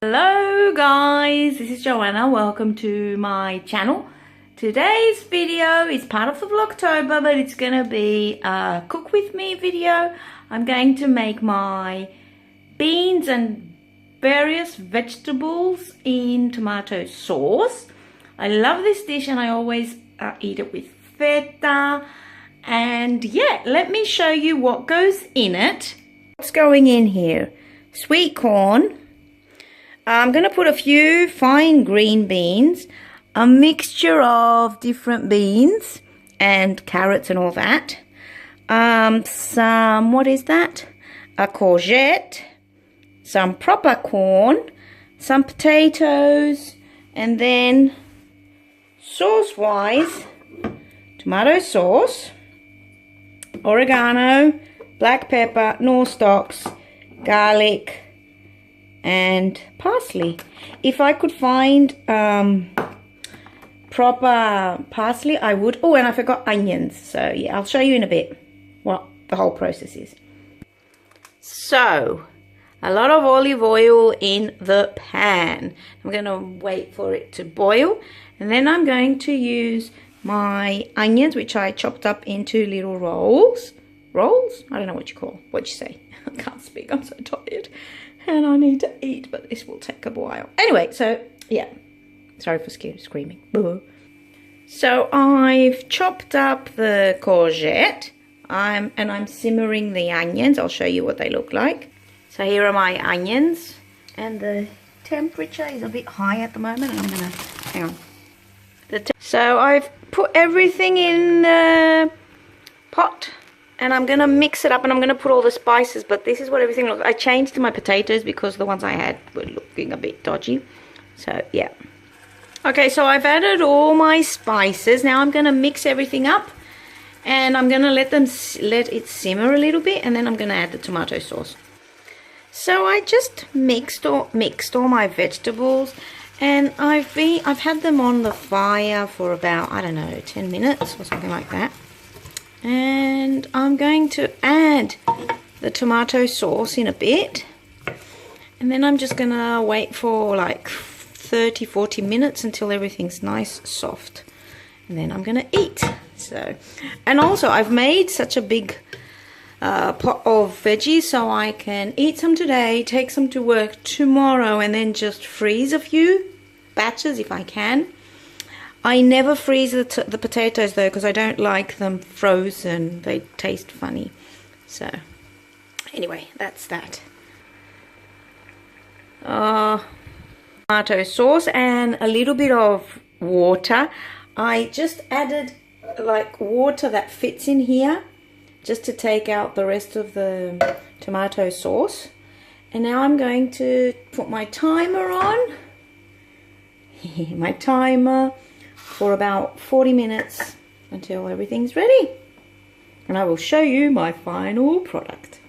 Hello guys, this is Joanna. Welcome to my channel. Today's video is part of the Vlogtober, but it's gonna be a cook with me video. I'm going to make my beans and various vegetables in tomato sauce. I love this dish and I always eat it with feta. And yeah, let me show you what goes in it. What's going in here? Sweet corn. I'm going to put a few fine green beans, a mixture of different beans and carrots and all that. Some, what is that? A courgette, some proper corn, some potatoes, and then sauce-wise, tomato sauce, oregano, black pepper, knorr stalks, garlic, and parsley. If I could find proper parsley, I would. Oh, and I forgot onions. So yeah, I'll show you in a bit what the whole process is. So, a lot of olive oil in the pan. I'm going to wait for it to boil. And then I'm going to use my onions, which I chopped up into little rolls. Rolls? I don't know what you call. What you say? I can't speak. I'm so tired. And I need to eat, but this will take a while. Anyway, so, yeah. Sorry for screaming. So, I've chopped up the courgette. And I'm simmering the onions. I'll show you what they look like. So, here are my onions. And the temperature is a bit high at the moment. I'm going to... Hang on. So, I've put everything in the pot. And I'm going to mix it up and I'm going to put all the spices. But this is what everything looks like. I changed my potatoes because the ones I had were looking a bit dodgy. So, yeah. Okay, so I've added all my spices. Now I'm going to mix everything up. And I'm going to let it simmer a little bit. And then I'm going to add the tomato sauce. So I just mixed all my vegetables. And I've had them on the fire for about, I don't know, 10 minutes or something like that. And I'm going to add the tomato sauce in a bit. And then I'm just going to wait for like 30-40 minutes until everything's nice soft. And then I'm going to eat. So, and also I've made such a big pot of veggies so I can eat some today, take some to work tomorrow, and then just freeze a few batches if I can. I never freeze the potatoes though because I don't like them frozen. They taste funny. So anyway, that's that. Tomato sauce and a little bit of water. I just added like water that fits in here just to take out the rest of the tomato sauce. And now I'm going to put my timer on. My timer. For about 40 minutes until everything's ready. And I will show you my final product.